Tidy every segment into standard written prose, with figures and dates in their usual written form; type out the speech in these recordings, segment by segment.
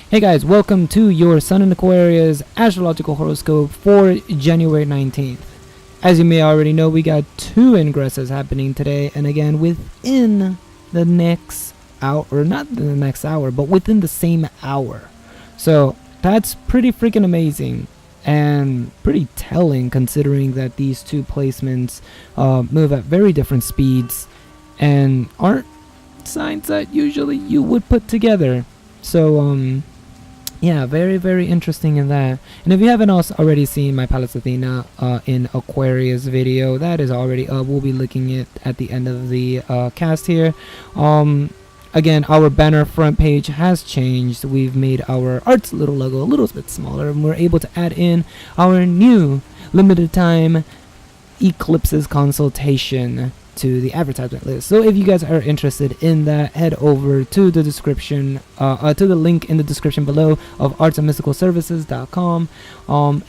Hey guys, welcome to your Sun in Aquarius Astrological Horoscope for January 19th. As you may already know, we got two ingresses happening today, and again within the next hour, or not the next hour, but within the same hour. So that's pretty freaking amazing and pretty telling, considering that these two placements move at very different speeds and aren't signs that usually you would put together. So yeah, very interesting in that. And if you haven't also already seen my Pallas Athena in Aquarius video, that is already up. We'll be looking at the end of the cast here. Again, our banner front page has changed. We've made our arts little logo a little bit smaller, and we're able to add in our new limited time eclipses consultation to the advertisement list. So if you guys are interested in that, head over to the description, to the link in the description below of artsandmysticalservices.com,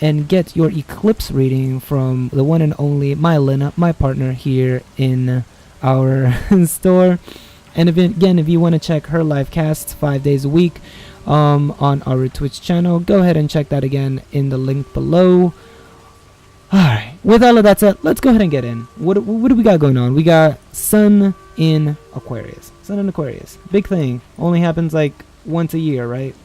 and get your eclipse reading from the one and only Mylena, my partner here in our store. And if you want to check her live casts 5 days a week on our Twitch channel, go ahead and check that again in the link below. Alright, with all of that said, let's go ahead and get in. What do we got going on? We got Sun in Aquarius. Sun in Aquarius. Big thing. Only happens like once a year, right?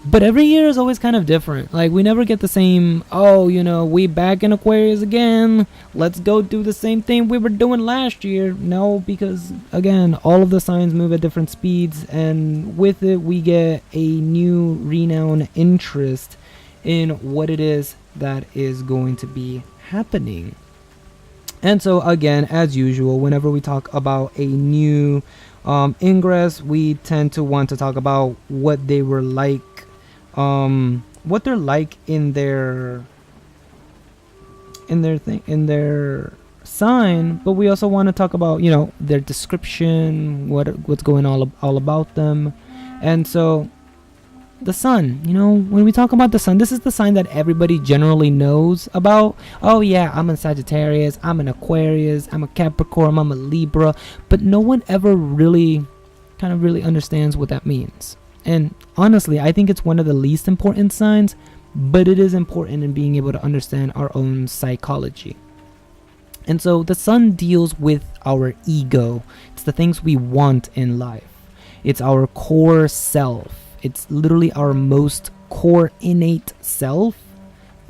But every year is always kind of different. Like, we never get the same, oh, you know, we back in Aquarius again. Let's go do the same thing we were doing last year. No, because, again, all of the signs move at different speeds. And with it, we get a new renowned interest in what it is that is going to be happening. And so again, as usual, whenever we talk about a new ingress, we tend to want to talk about what they were like, what they're like in their sign, but we also want to talk about, you know, their description, what's going all about them. And so the sun, you know, when we talk about the sun, this is the sign that everybody generally knows about. Oh yeah, I'm a Sagittarius, I'm an Aquarius, I'm a Capricorn, I'm a Libra, but no one ever really understands what that means. And honestly, I think it's one of the least important signs, but it is important in being able to understand our own psychology. And so the sun deals with our ego. It's the things we want in life. It's our core self. It's literally our most core innate self.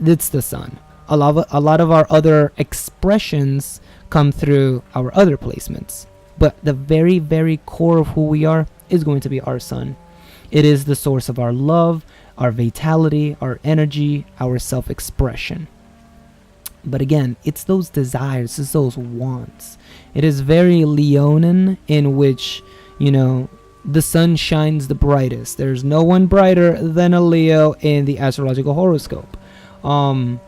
It's the sun. A lot of our other expressions come through our other placements. But the very core of who we are is going to be our sun. It is the source of our love, our vitality, our energy, our self-expression. But again, it's those desires, it's those wants. It is very Leonin, in which, you know, the sun shines the brightest. There's no one brighter than a Leo in the astrological horoscope. But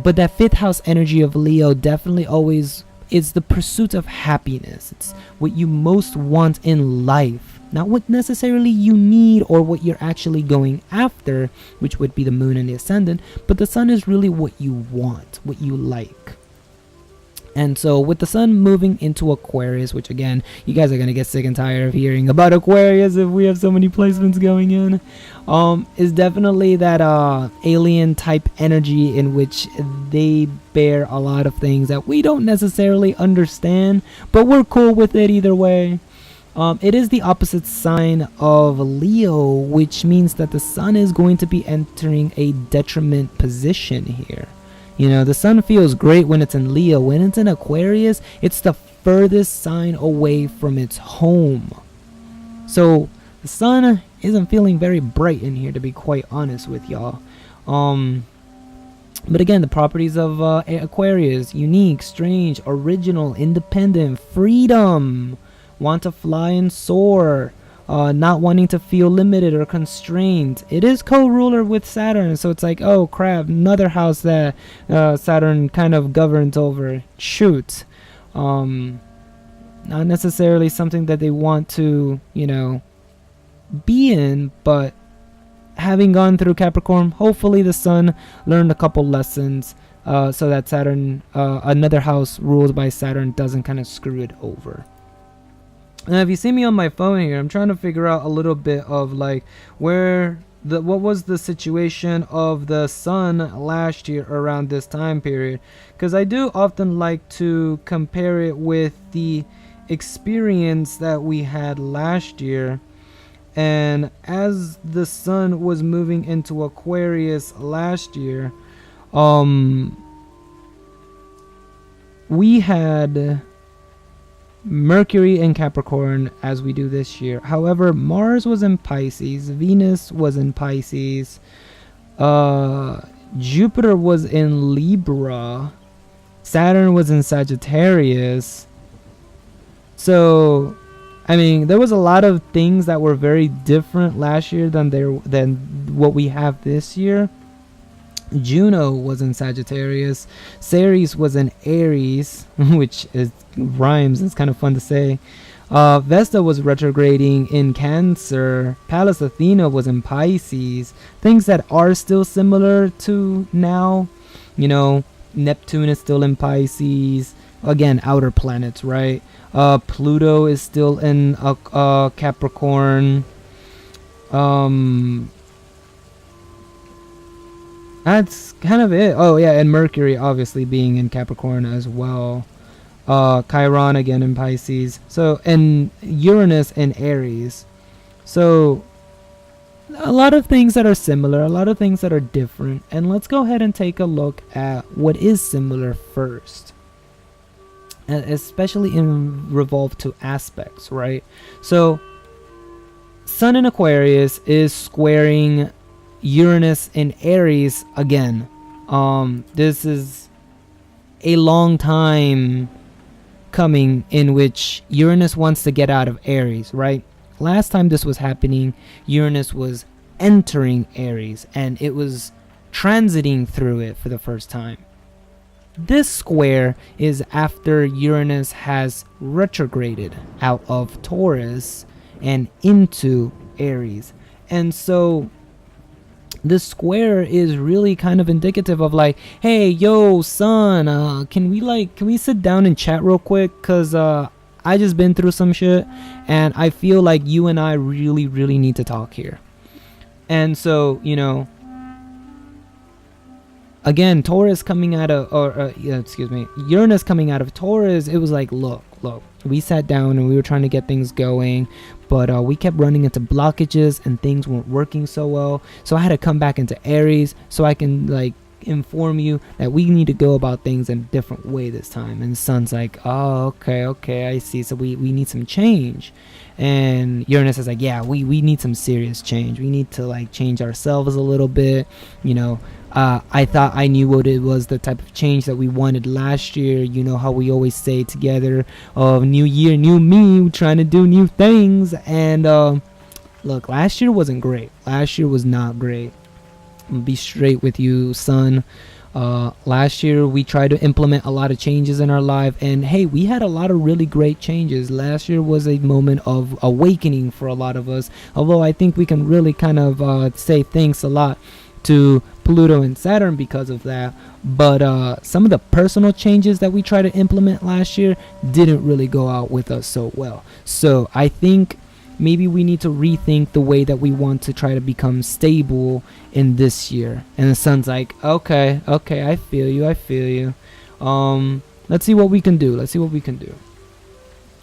that fifth house energy of Leo definitely always is the pursuit of happiness. It's what you most want in life, not what necessarily you need or what you're actually going after, which would be the moon and the ascendant. But the sun is really what you want, what you like. And so with the sun moving into Aquarius, which again, you guys are going to get sick and tired of hearing about Aquarius if we have so many placements going in, is definitely that alien type energy in which they bear a lot of things that we don't necessarily understand, but we're cool with it either way. It is the opposite sign of Leo, which means that the sun is going to be entering a detriment position here. You know, the sun feels great when it's in Leo. When it's in Aquarius, it's the furthest sign away from its home. So the sun isn't feeling very bright in here, to be quite honest with y'all. But again, the properties of Aquarius: unique, strange, original, independent, freedom, want to fly and soar, not wanting to feel limited or constrained. It is co-ruler with Saturn, so it's like, oh crap, another house that Saturn kind of governs over. Shoot. Not necessarily something that they want to, you know, be in, but having gone through Capricorn, hopefully the sun learned a couple lessons so that Saturn, another house ruled by Saturn, doesn't kind of screw it over. And if you see me on my phone here, I'm trying to figure out a little bit of like what was the situation of the sun last year around this time period, because I do often like to compare it with the experience that we had last year. And as the sun was moving into Aquarius last year, we had Mercury in Capricorn as we do this year. However, Mars was in Pisces, Venus was in Pisces, Jupiter was in Libra, Saturn was in Sagittarius. So I mean, there was a lot of things that were very different last year than what we have this year. Juno was in Sagittarius, Ceres was in Aries, which rhymes. It's kind of fun to say. Vesta was retrograding in Cancer. Pallas Athena was in Pisces. Things that are still similar to now. You know, Neptune is still in Pisces. Again, outer planets, right? Pluto is still in Capricorn. That's kind of it. Oh yeah, and Mercury obviously being in Capricorn as well. Chiron again in Pisces. So, and Uranus in Aries. So a lot of things that are similar, a lot of things that are different. And let's go ahead and take a look at what is similar first, especially in revolve to aspects, right? So Sun in Aquarius is squaring Uranus in Aries again. This is a long time coming in which Uranus wants to get out of Aries, right? Last time this was happening, Uranus was entering Aries and it was transiting through it for the first time. This square is after Uranus has retrograded out of Taurus and into Aries. And so this square is really kind of indicative of like, hey, yo, Sun, can we sit down and chat real quick? Cause I just been through some shit and I feel like you and I really, really need to talk here. And so, you know, again, Taurus coming out of, Uranus coming out of Taurus, it was like, look, we sat down and we were trying to get things going, but we kept running into blockages and things weren't working so well. So I had to come back into Aries so I can like inform you that we need to go about things in a different way this time. And Sun's like, oh, okay, I see. So we need some change. And Uranus is like, yeah, we need some serious change. We need to like change ourselves a little bit. You know, I thought I knew what it was, the type of change that we wanted last year. You know how we always say together, new year, new me, trying to do new things. And look, last year wasn't great. Last year was not great. I'll be straight with you, Sun. Last year we tried to implement a lot of changes in our life, and hey, we had a lot of really great changes. Last year was a moment of awakening for a lot of us, although I think we can really kind of say thanks a lot to Pluto and Saturn because of that. But some of the personal changes that we tried to implement last year didn't really go out with us so well. So I think maybe we need to rethink the way that we want to try to become stable in this year. And the Sun's like, okay, I feel you. Let's see what we can do.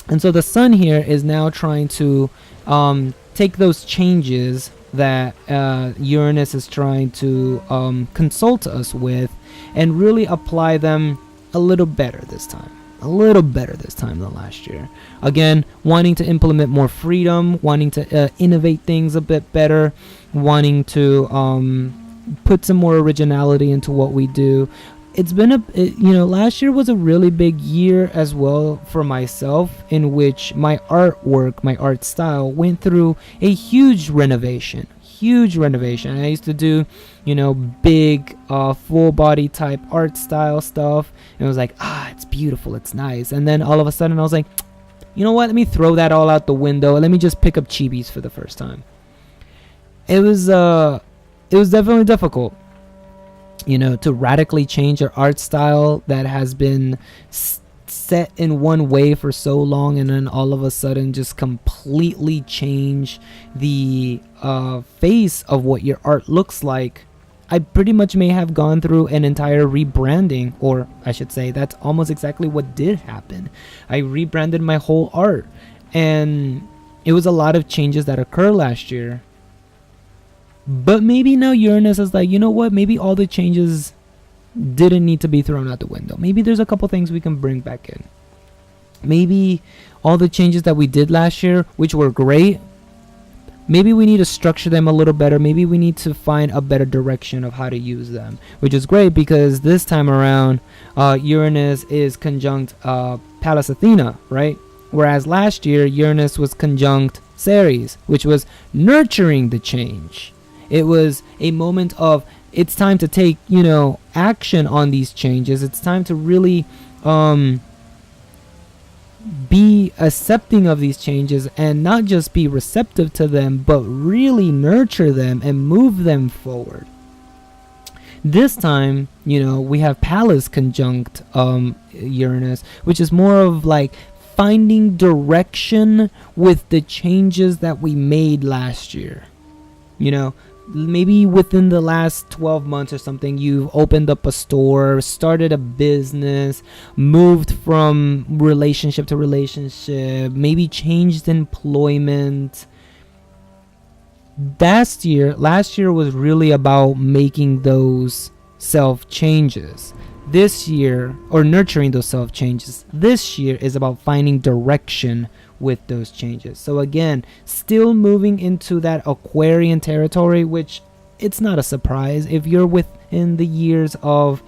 And so the Sun here is now trying to take those changes that Uranus is trying to consult us with and really apply them a little better this time than last year. Again, wanting to implement more freedom, wanting to innovate things a bit better, wanting to put some more originality into what we do. It's been last year was a really big year as well for myself, in which my artwork, my art style went through a huge renovation. I used to do, big full body type art style stuff, and it was like, it's beautiful, it's nice. And then all of a sudden I was like, you know what, let me throw that all out the window, let me just pick up chibis for the first time. It was definitely difficult, to radically change your art style that has been set in one way for so long and then all of a sudden just completely change the face of what your art looks like. I pretty much may have gone through an entire rebranding, or I should say that's almost exactly what did happen. I rebranded my whole art, and it was a lot of changes that occurred last year. But maybe now Uranus is like, you know what, maybe all the changes didn't need to be thrown out the window. Maybe there's a couple things we can bring back in. Maybe all the changes that we did last year, which were great, maybe we need to structure them a little better. Maybe we need to find a better direction of how to use them, which is great because this time around, Uranus is conjunct Pallas Athena, right? Whereas last year, Uranus was conjunct Ceres, which was nurturing the change. It was a moment of, it's time to take, action on these changes. It's time to really be accepting of these changes and not just be receptive to them, but really nurture them and move them forward. This time, we have Pallas conjunct Uranus, which is more of like finding direction with the changes that we made last year. Maybe within the last 12 months or something, you've opened up a store, started a business, moved from relationship to relationship, maybe changed employment. Last year was really about making those self changes. This year, or nurturing those self changes, this year is about finding direction with those changes. So again, still moving into that Aquarian territory, which it's not a surprise if you're within the years of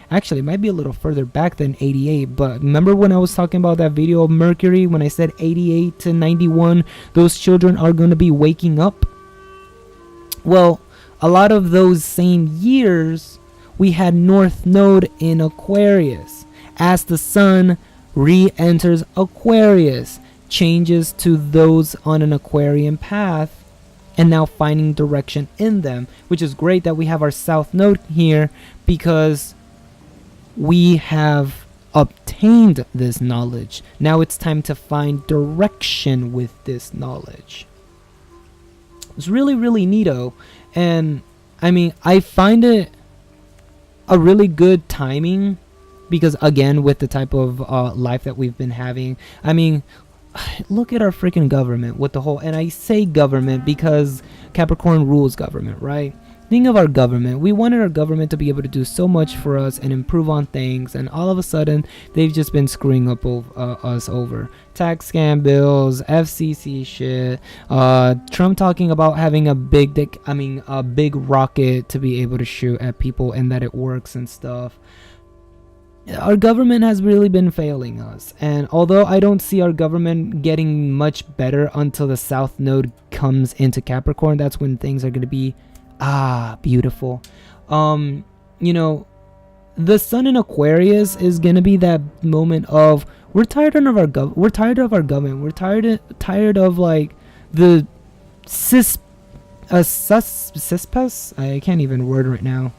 actually it might be a little further back than 88, but remember when I was talking about that video of Mercury, when I said 88 to 91, those children are going to be waking up? Well, a lot of those same years we had North Node in Aquarius. As the sun re-enters Aquarius, changes to those on an Aquarian path, and now finding direction in them, which is great that we have our South Node here because we have obtained this knowledge. Now it's time to find direction with this knowledge. It's really, really neato. And I mean, I find it a really good timing because, again, with the type of life that we've been having, I mean, look at our freaking government with the whole, and I say government because Capricorn rules government, right? Think of our government. We wanted our government to be able to do so much for us and improve on things, and all of a sudden they've just been screwing up us over tax scam bills, FCC shit, Trump talking about having a big rocket to be able to shoot at people and that it works and stuff. Our government has really been failing us, and although I don't see our government getting much better until the South Node comes into Capricorn, that's when things are going to be beautiful. The sun in Aquarius is going to be that moment of we're tired of our government. We're tired of like the cesspus. I can't even word right now.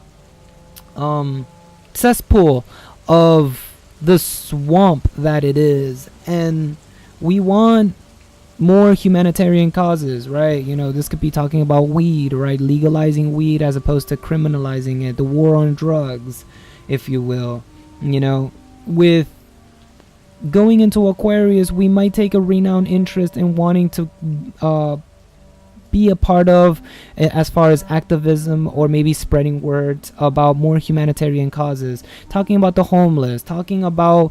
Cesspool of the swamp that it is, and we want more humanitarian causes, right? This could be talking about weed, right? Legalizing weed as opposed to criminalizing it, the war on drugs, if you will. With going into Aquarius, we might take a renowned interest in wanting to be a part of, as far as activism or maybe spreading words about more humanitarian causes, talking about the homeless, talking about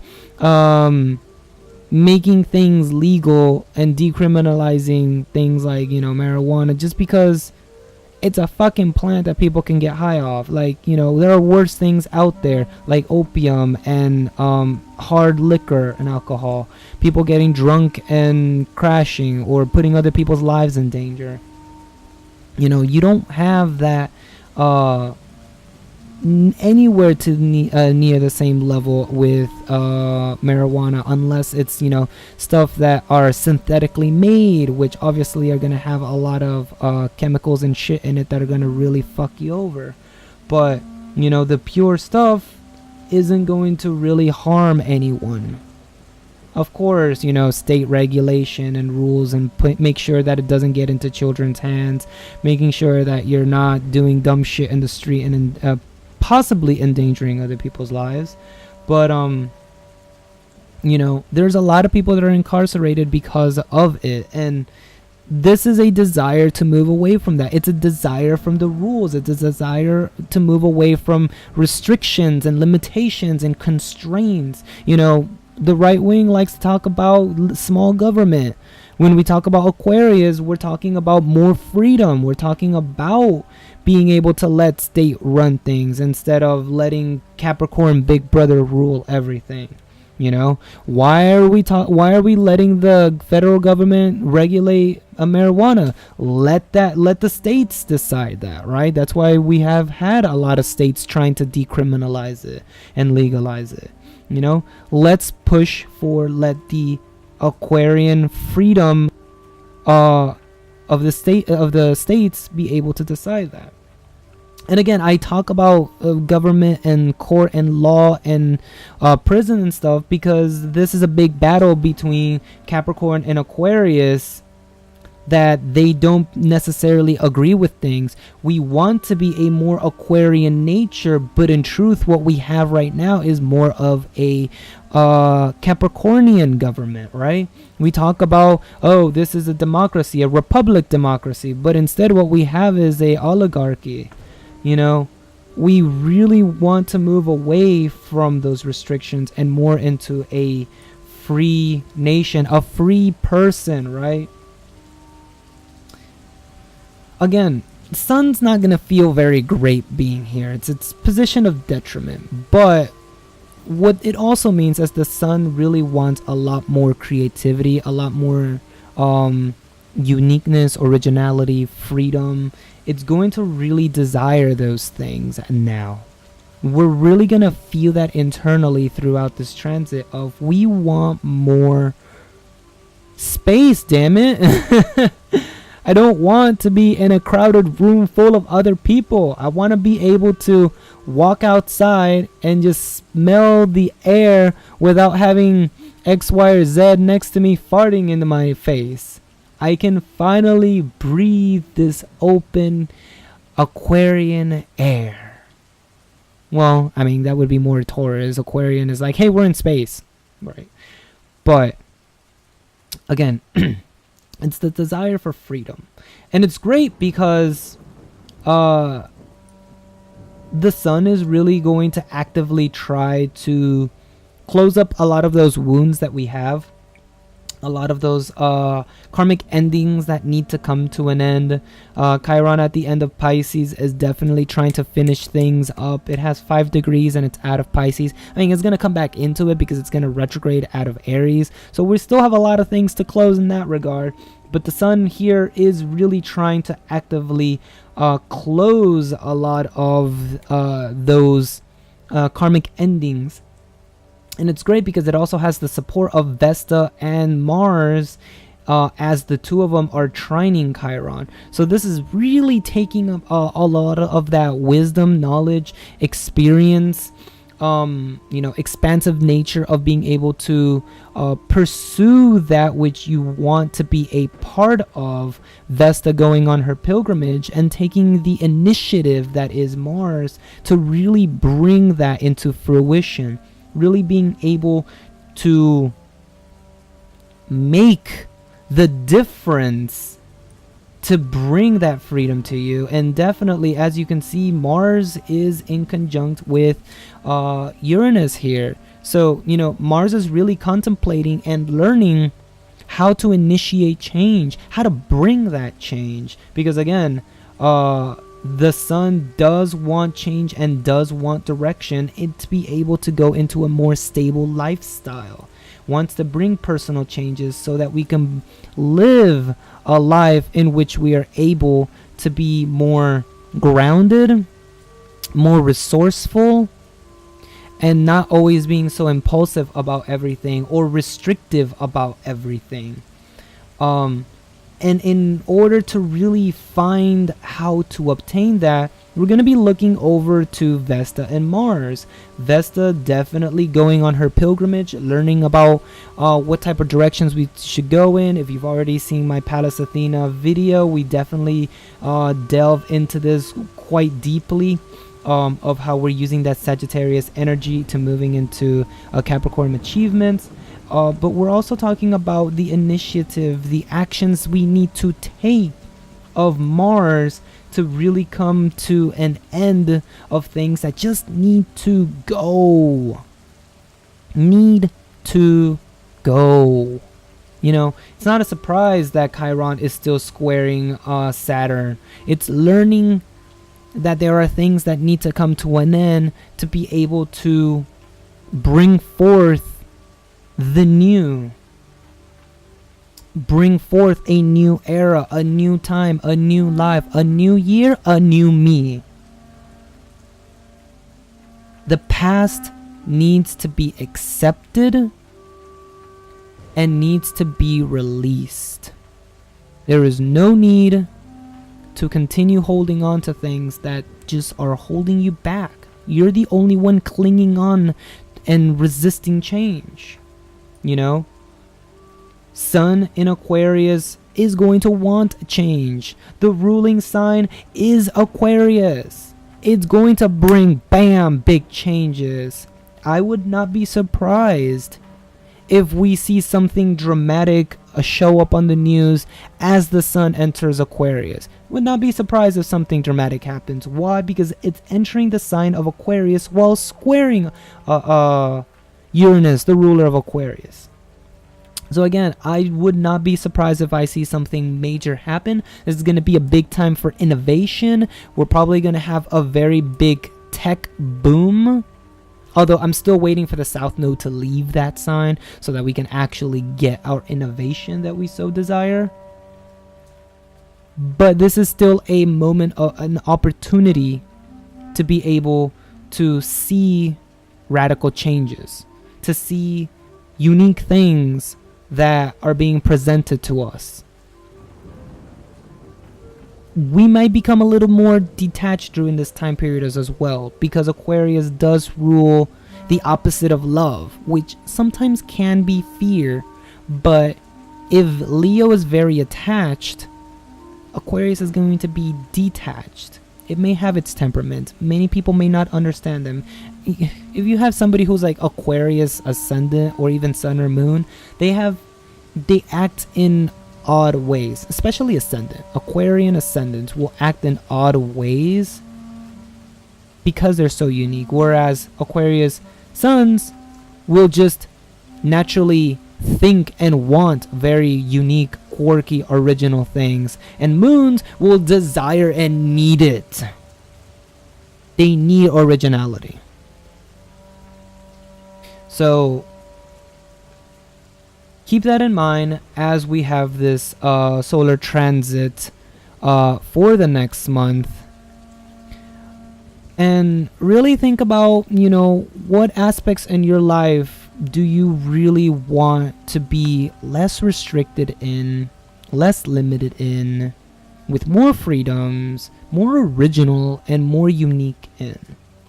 making things legal and decriminalizing things like marijuana, just because it's a fucking plant that people can get high off. Like, there are worse things out there like opium and hard liquor and alcohol, people getting drunk and crashing or putting other people's lives in danger. You don't have that anywhere to near the same level with marijuana, unless it's stuff that are synthetically made, which obviously are going to have a lot of chemicals and shit in it that are going to really fuck you over. But the pure stuff, isn't going to really harm anyone. Of course, you know, state regulation and rules, and make sure that it doesn't get into children's hands, making sure that you're not doing dumb shit in the street and possibly endangering other people's lives. But you know, there's a lot of people that are incarcerated because of it, and this is a desire to move away from that. It's a desire from the rules. It's a desire to move away from restrictions and limitations and constraints. You know, the right wing likes to talk about small government. When we talk about Aquarius, we're talking about more freedom. We're talking about being able to let state run things instead of letting Capricorn Big Brother rule everything. You know, why are we letting the federal government regulate marijuana? Let the states decide that, right? That's why we have had a lot of states trying to decriminalize it and legalize it. You know, let's push for let the Aquarian freedom of the states be able to decide that. And again, I talk about government and court and law and prison and stuff because this is a big battle between Capricorn and Aquarius, that they don't necessarily agree with things. We want to be a more Aquarian nature, but in truth, what we have right now is more of a Capricornian government, right? We talk about, oh, this is a democracy, a republic democracy, but instead what we have is a oligarchy. You know, we really want to move away from those restrictions and more into a free nation, a free person, right? Again, the sun's not going to feel very great being here. It's its position of detriment. But what it also means is the sun really wants a lot more creativity, a lot more uniqueness, originality, freedom. It's going to really desire those things now. We're really going to feel that internally throughout this transit of we want more space, damn it. I don't want to be in a crowded room full of other people. I want to be able to walk outside and just smell the air without having X, Y, or Z next to me farting into my face. I can finally breathe this open Aquarian air. Well, I mean, that would be more Taurus. Aquarian is like, hey, we're in space. Right. But, again, it's the desire for freedom. And it's great because the sun is really going to actively try to close up a lot of those wounds that we have. A lot of those karmic endings that need to come to an end. Chiron at the end of Pisces is definitely trying to finish things up. It has 5 degrees and it's out of Pisces. I mean, it's going to come back into it because it's going to retrograde out of Aries. So we still have a lot of things to close in that regard. But the sun here is really trying to actively close a lot of those karmic endings. And it's great because it also has the support of Vesta and Mars as the two of them are trining Chiron. So this is really taking up a lot of that wisdom, knowledge, experience, expansive nature of being able to pursue that which you want to be a part of. Vesta going on her pilgrimage and taking the initiative that is Mars to really bring that into fruition. Really being able to make the difference to bring that freedom to you. And definitely, as you can see, Mars is in conjunct with Uranus here. So, Mars is really contemplating and learning how to initiate change, how to bring that change. Because again, the sun does want change and does want direction, and to be able to go into a more stable lifestyle. Wants to bring personal changes so that we can live a life in which we are able to be more grounded, more resourceful, and not always being so impulsive about everything or restrictive about everything. And in order to really find how to obtain that, we're going to be looking over to Vesta and Mars. Vesta definitely going on her pilgrimage, learning about what type of directions we should go in. If you've already seen my Pallas Athena video, we definitely delve into this quite deeply, of how we're using that Sagittarius energy to moving into Capricorn achievements. But we're also talking about the initiative, the actions we need to take of Mars to really come to an end of things that just need to go. Need to go. You know, it's not a surprise that Chiron is still squaring Saturn. It's learning that there are things that need to come to an end to be able to bring forth the new. Bring forth a new era, a new time, a new life, a new year, a new me. The past needs to be accepted and needs to be released. There is no need to continue holding on to things that just are holding you back. You're the only one clinging on and resisting change. You know? Sun in Aquarius is going to want change. The ruling sign is Aquarius. It's going to bring bam, big changes. I would not be surprised if we see something dramatic show up on the news as the sun enters Aquarius. Would not be surprised if something dramatic happens. Why? Because it's entering the sign of Aquarius while squaring Uranus, the ruler of Aquarius. So again, I would not be surprised if I see something major happen. This is going to be a big time for innovation. We're probably going to have a very big tech boom. Although I'm still waiting for the South Node to leave that sign so that we can actually get our innovation that we so desire. But this is still a moment, an opportunity to be able to see radical changes, to see unique things that are being presented to us. We might become a little more detached during this time period as well, because Aquarius does rule the opposite of love, which sometimes can be fear. But if Leo is very attached, Aquarius is going to be detached. It may have its temperament. Many people may not understand them. If you have somebody who's like Aquarius ascendant or even sun or moon, they act in odd ways, especially ascendant. Aquarian ascendants will act in odd ways because they're so unique, whereas Aquarius suns will just naturally think and want very unique, quirky, original things, and moons will desire and need it. They need originality. So keep that in mind as we have this solar transit for the next month. And really think about, what aspects in your life do you really want to be less restricted in, less limited in, with more freedoms, more original, and more unique in,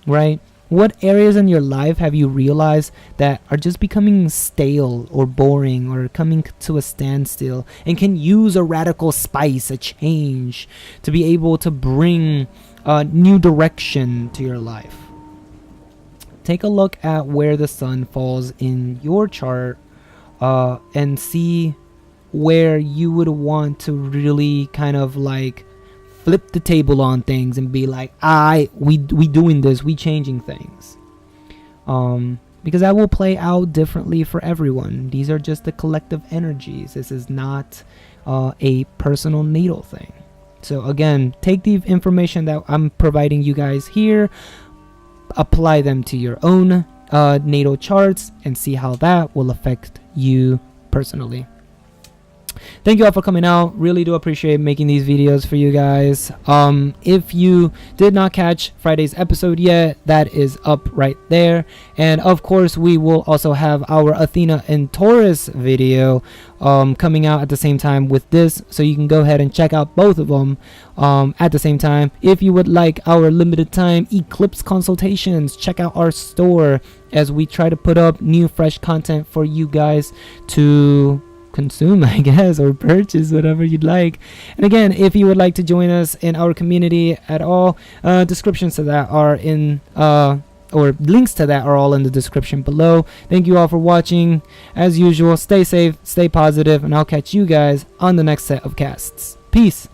right? What areas in your life have you realized that are just becoming stale or boring or coming to a standstill and can use a radical spice, a change, to be able to bring a new direction to your life? Take a look at where the sun falls in your chart and see where you would want to really kind of like flip the table on things and be like, we doing this, we changing things. Because that will play out differently for everyone. These are just the collective energies. This is not a personal natal thing. So again, take the information that I'm providing you guys here, apply them to your own natal charts, and see how that will affect you personally. Thank you all for coming out. Really do appreciate making these videos for you guys. If you did not catch Friday's episode yet, that is up right there. And of course, we will also have our Athena and Taurus video coming out at the same time with this, so you can go ahead and check out both of them at the same time. If you would like our limited time eclipse consultations, check out our store as we try to put up new fresh content for you guys to consume, I guess, or purchase, whatever you'd like. And again, if you would like to join us in our community at all, descriptions to that are in or links to that are all in the description below. Thank you all for watching. As usual, stay safe, stay positive, and I'll catch you guys on the next set of casts. Peace.